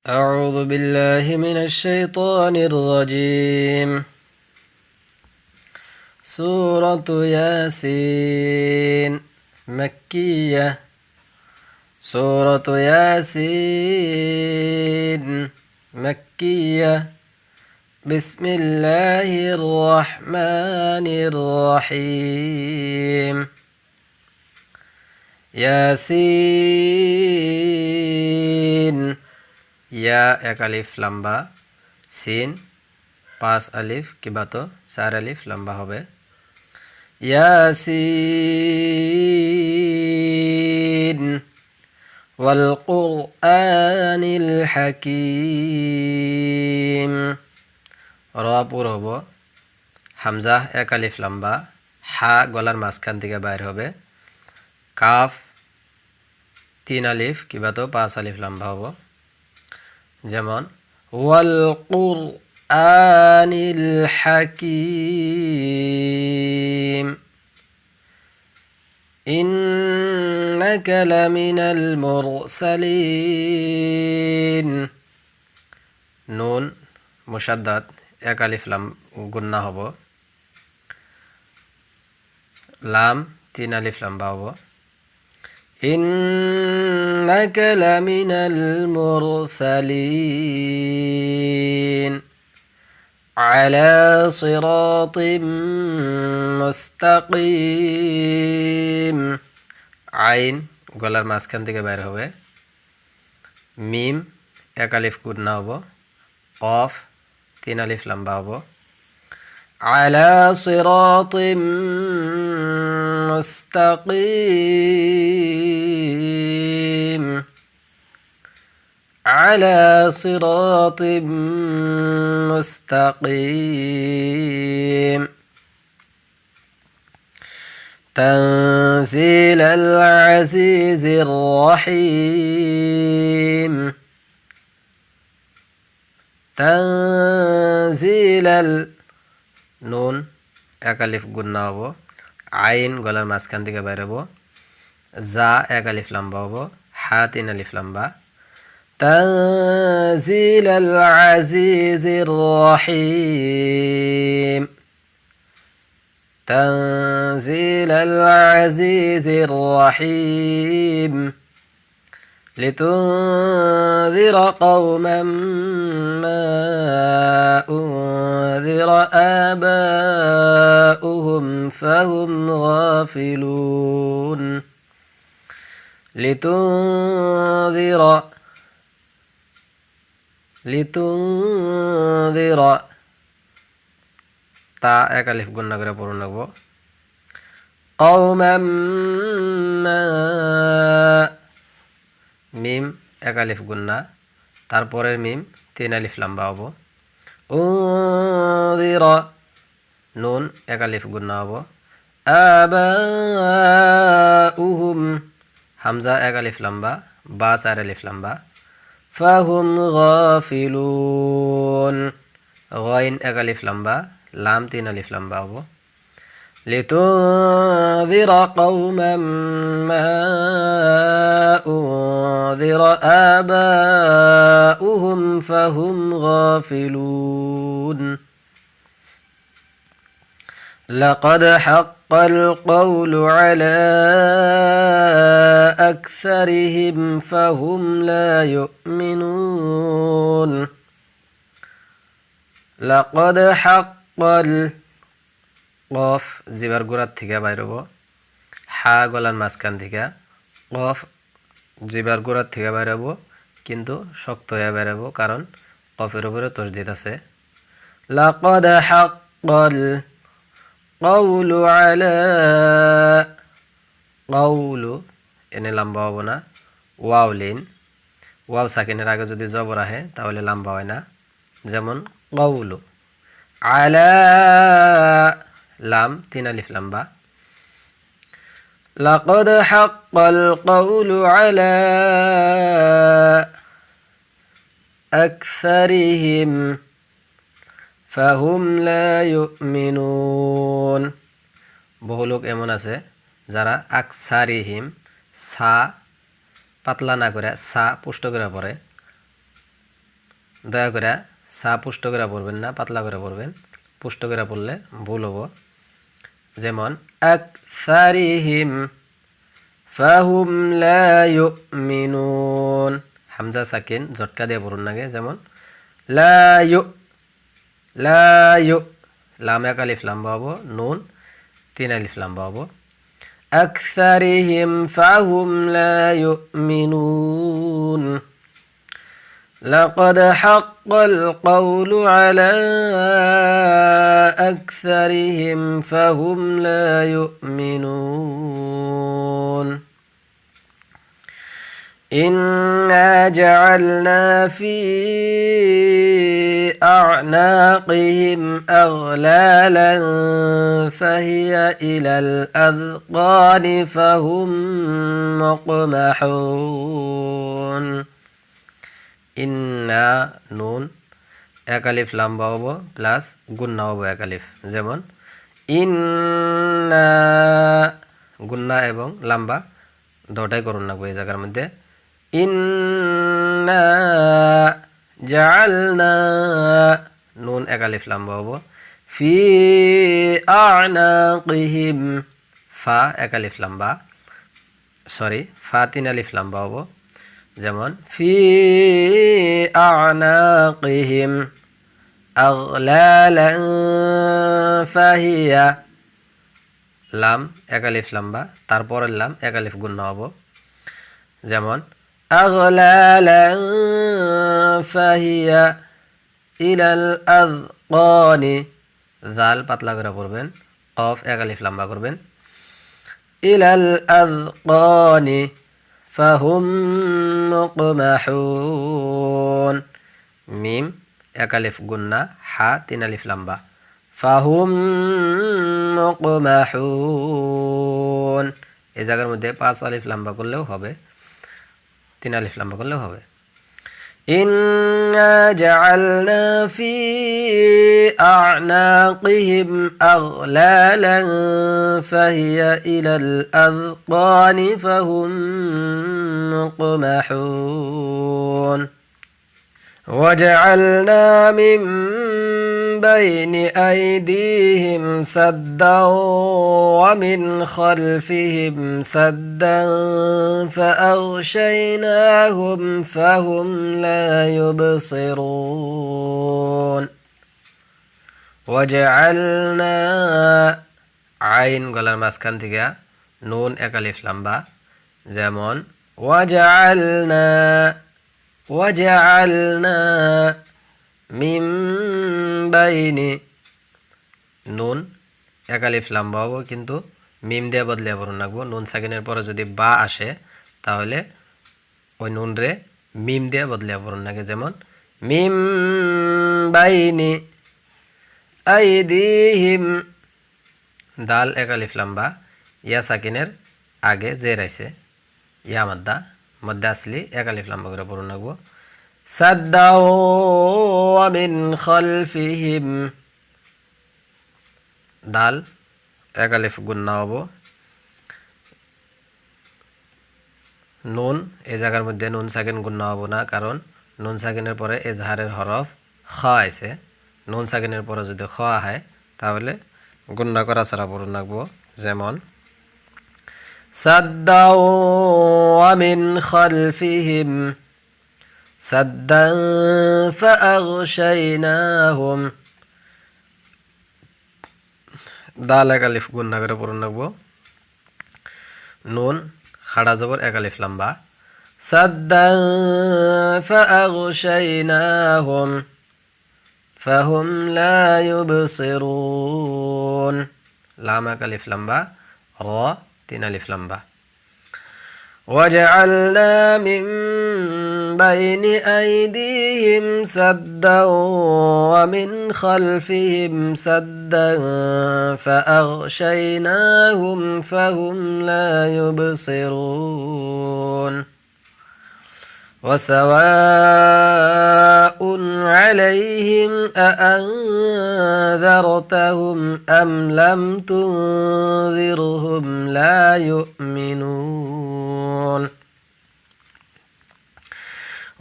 أعوذ بالله من الشيطان الرجيم. سورة ياسين مكية. سورة ياسين مكية. بسم الله الرحمن الرحيم. ياسين या एक अलिफ लम्बा सीन 5 अलिफ किबा तो 4 अलिफ लम्बा होबे यासीन वल कुरआनिल हकीम रा पुर होबो हामजा एक अलिफ लम्बा हा गलार माঝখান থেকে বাইর হবে কাফ 3 अलिफ किबा तो 5 अलिफ लम्बा होबो যেমন ওয়াল কুরআনিল হাকীম ইন্নাকা লামিনাল মুরসালিন নুন মুশাদ্দাদ এক আলিফ লাম গুন্না হব লাম 3 আলিফ লম্বা হব إنك لمن المرسلين على صراط مستقيم عين গলার মাঝখান থেকে বের হবে মিম এক আলিফ গুণনা হবে কফ 3 আলিফ লম্বা হবে على صراط مستقيم على صراط مستقيم تنزيل العزيز الرحيم تنزيل নুন এক আলিফ গুণনা হবো আইন গলার মাঝখান থেকে বের হবো জা এক আলিফ লম্বা হবো হা 3 আলিফ লম্বা তানজিল আল আজিজির রহিম তানজিল আল আজিজির রহিম لتنذر قوما ما أنذر آباؤهم فهم غافلون لتنذر তা এক আলিফ গুণনা করে পড়ুন লাগবো قوما ما মিম এক আলিফ গুণনা তারপরের মিম 3 আলিফ লম্বা হবো উযিরা নুন এক আলিফ গুণনা হবো আবাউহুম হামজা এক আলিফ লম্বা বা 4 আলিফ লম্বা ফাহুম গাফিলুন গাইন এক আলিফ লম্বা লাম 3 আলিফ লম্বা হবো لتنذر قوما ما أنذر آباؤهم فهم غافلون لقد حق القول على أكثرهم فهم لا يؤمنون لقد حق কফ জিবার গোড়ার থেকে বাইর হবো হা গলার মাঝখান থেকে কফ জিবার গোড়ার থেকে বাইর হবো কিন্তু শক্ত হয়ে বের হবো কারণ কফের উপরে তসদিদ আছে লাকাদ হাক্কাল কওলু আলা কওলু এনে লম্বা হবো না ওয়াও লিন ওয়াও সাকিনের আগে যদি জবর আহে তাহলে লম্বা হয় না যেমন কওলু আলা লাম 3 আলিফ লম্বা লাকাদ হাক্কাল কওলু আলা আকসারিহিম ফাহুম লা ইউমিনুন বহু লোক এমন আছে যারা আকসারিহিম সা পাতলা না করে সা পুষ্ট করে পড়ে দয়া করে সা পুষ্ট করে পড়বেন না, পাতলা করে পড়বেন। পুষ্ট করে পড়লে ভুল হবো। যেমন আকসারিহিম ফাহুম লা ইউমিনুন, হামজা সাকিন ঝটকা দিয়ে পড়ুন নাগে। যেমন লা ইউ, লা ইউ, লাম এক আলিফ লম্বা হবো, নুন 3 আলিফ লম্বা হবো। আকসারিহিম ফাহুম লা ইউমিনুন لقد حق القول على أكثرهم فهم لا يؤمنون إنا جعلنا في أعناقهم أغلالا فهي إلى الأذقان فهم مقمحون ইন্না নুন এক আলিফ লম্বা হবো প্লাস গুন্না হবো এক আলিফ। যেমন ইন্না, গুন্না এবং লম্বা দুটাই করুন না এই জায়গার মধ্যে। ইন্না জাআলনা, নুন এক আলিফ লম্বা হবো, ফি আ'নাকিহিম, ফা এক আলিফ লম্বা, সরি ফা 3 আলিফ লম্বা হবো। যেমন ফি আ'নাকিহিম আগলালান ফাহিয়া, লাম এক আলিফ লম্বা, তারপরের লাম এক আলিফ গুন্না হবো। যেমন আগলালান ফাহিয়া ইলাল আযকানি, জাল পাতলা করে পড়বেন, কফ এক আলিফ লম্বা করবেন। ইলাল আযকানি ফাহুম মুকমাহুন, মিম এক আলিফ গুন্না, হা 3 আলিফ লম্বা, ফাহুম মুকমাহুন। এই জায়গার মধ্যে 5 আলিফ লম্বা করলেও হবে, 3 আলিফ লম্বা করলেও হবে। ইন্না জাআলনা ফি আ'নাকিহিম আগলালান ফাহিয়া ইলাল আযকানি ফাহুম মুকমাহুন وجعلنا من بين أيديهم سدا ومن خلفهم سدا فأغشيناهم فهم لا يبصرون وجعلنا আইন গলার মাঝখান থেকে নুন এক আলিফ লম্বা। যেমন ওয়াজআলনা, ওয়াজআলনা মিন বাইনি, নুন এক আলিফ লম্বা হবো কিন্তু মিম দিয়ে বদলে পড়ুন রাখবো। নুন সাকিনের পরে যদি বা আসে তাহলে ওই নুন রে মিম দিয়ে বদলে পড়ুন নাকি। যেমন মিম বাইনি আইদিহিম, দাল এক আলিফ লম্বা, ইয়া সাকিনের আগে জের আইছে, ইয়া মাদ্দা মধ্যে আসলি এক আলিফ লম্বা করে পড়ুন রাখবো। সাদ্দাও ওয়া মিন খালফিহিম, দাল এক আলিফ গুন্না হবো। নুন এই জায়গার মধ্যে নুন সাকিন গুন্না হবো না, কারণ নুন সাকিনের পরে এজহারের হরফ খ আছে। নুন সাকিনের পরে যদি খ হয় তাহলে গুন্না করা ছাড়া পড়ুন রাখবো। যেমন সাদ্দাও ওয়া মিন খালফিহিম সাদ্দান ফাআগশাইনাহুম, দাল এক আলিফ গুন্না করে পড়ুন রাখবো। নুন খাড়া জবর এক আলিফ লম্বা, সাদ্দান ফাআগশাইনাহুম ফাহুম লা ইউবসিরুন, লাম এক আলিফ লম্বা, র 3 আলিফ লম্বা। وجعلنا من بين أيديهم سدا ومن خلفهم سدا فأغشيناهم فهم لا يبصرون وسواء عليهم أأنذرتهم أم لم تنذرهم لا يؤمنون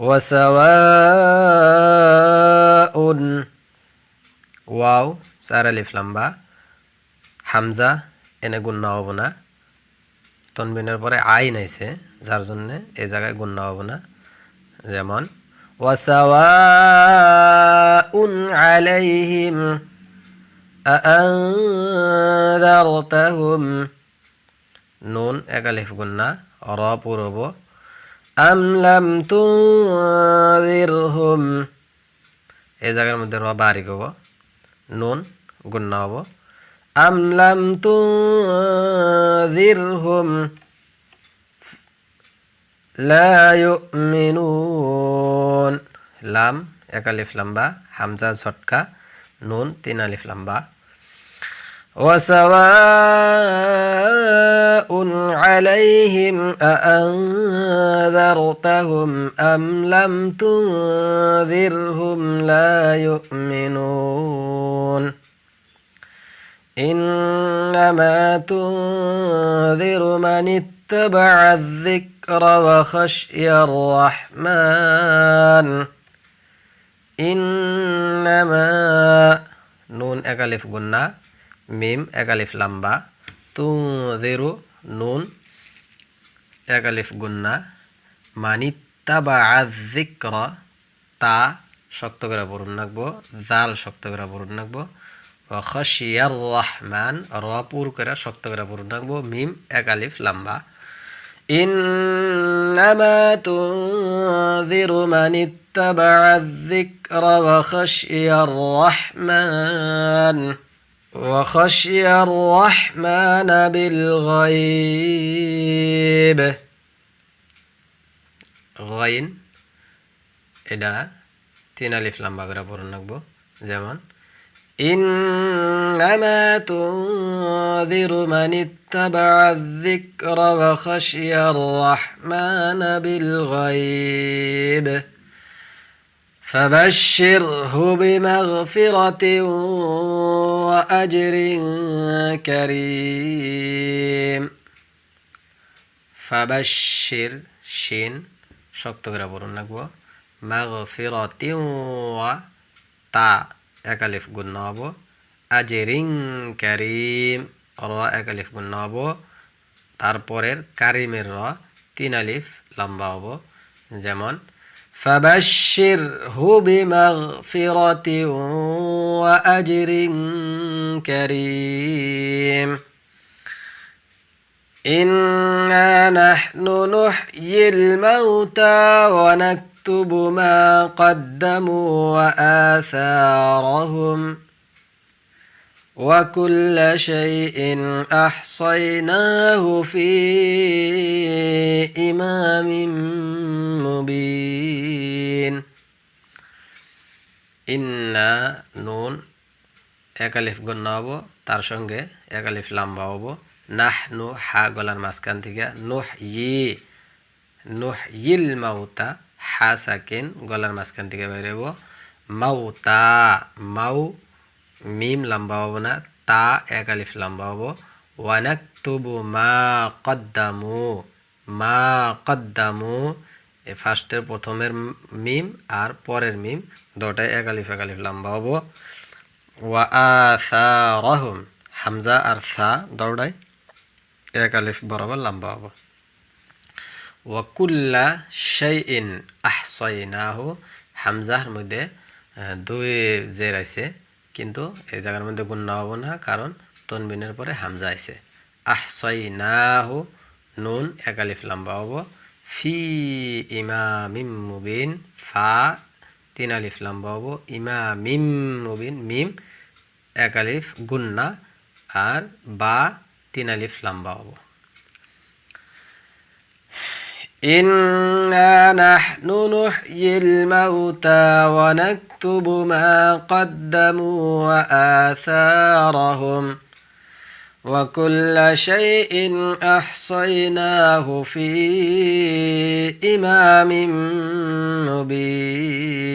وسواء 4 আলিফ লম্বা হামজা এনে গুণনা হবো না, তনবিনের পরে আইন আইছে যার জন্য এই জায়গায় গুণনা হবো না। যেমন ওয়াসাওয়াউন আলাইহিম আআনযারতাহুম, নুন এক আলিফ গুণনা র পুরব, আম লাম তুনযিরহুম, এই জায়গার মধ্যে র বারিক হবো, নুন গুণনা হবো, আম লাম তুনযিরহুম লা ইউমিনুন, লাম এক আলিফ লম্বা হামজা ঝটকা, নুন 3 আলিফ লম্বা। ওয়াসাওয়াউন আলাইহিম আআনযারতাহুম আম লাম তুনযিরহুম লা ইউমিনুন ইন্নামা তুনযিরু মান ইত্তাবা'a আয-যিকরা ওয়া খাশিয়ার রাহমান। ইন্নামা, নুন এক আলিফ গুন্না, মিম এক আলিফ লম্বা, তুনযিরু নুন এক আলিফ গুন্না, মানিত্তাবা'a আয-যিকরা তা শক্ত করে পড়ুন রাখবো, জাল শক্ত করে পড়ুন রাখবো, ওয়া খাশিয়ার রাহমান র পুর করে শক্ত করে পড়ুন রাখবো, মিম এক আলিফ লম্বা। ইন্নামা তুনযিরু মান ইত্তাবা'a আয-যিকরা ওয়া খাশিয়ার রাহমান বিল গায়ব। গাইন এটা 3 আলিফ লম্বা করে পড়ুন রাখবো। যেমন ইন্নামা তুনযিরু মান ইত্তাবা'a আয-যিকরা ওয়া খাশিয়ার রাহমান বিল গায়ব ফাবাশশিরহু বিমাগফিরাতিন ওয়া আজরিন কারীম। ফাবাশশির শিন শক্ত করে পড়ুন রাখবো, মাগফিরাতিন ওয়া তা এক আলিফ গুণনা হবো, আজরিন কারীম র এক আলিফ গুণনা হবো, তারপরের কারিমের র 3 আলিফ লম্বা হবো। যেমন ফাবাশশিরহু বিমাগফিরাতিন ওয়া আজরিন কারীম। ইন্না নাহনু নুহয়িল মাউতা ওয়া নাকতুবু মা কদ্দামু ওয়া আসারহুম ওয়া কুল্লা শাইইন আহসাইনাহু ফি ইমামিম মুবিন। ইন্না নুন এক আলিফ গুণনা হবো, তার সঙ্গে এক আলিফ লম্বা হবো, নাহনু হা গলার মাঝখান থেকে, নুহয়িল মাউতা হা সাকিন গলার মাঝখান থেকে বের হবো, মাউতা মাউ মিম লম্বা হবো না, তা এক আলিফ লম্বা হবো, ওয়া নাকতুবু মা কদ্দামু এ ফার্স্টের প্রথমের মিম আর পরের মিম দুটাই এক আলিফ লম্বা হবো, ওয়া আসারহুম হামজা আর সা দৌড়াই এক আলিফ বরাবর লম্বা হবো। ওয়া কুল্লা শাইইন আহসাইনাহু হামজার মধ্যে 2 জের আছে, কিন্তু এই জায়গার মধ্যে গুণনা হবো না, কারণ তনবিনের পরে হামজা আছে। আহসাইনাহু নুন এক আলিফ লম্বা হবো, ফি ইমামিম মুবিন ফা 3 আলিফ লম্বা হবো, ইমামিম মুবিন মিম এক আলিফ গুণনা আর বা 3 আলিফ লম্বা হবো। ইন্না নাহনু নুহয়িল মাউতা ওয়া নাকতুবু মা কদ্দামু ওয়া আসারহুম ওয়া কুল্লা শাইইন আহসাইনাহু ফি ইমামিম মুবিন।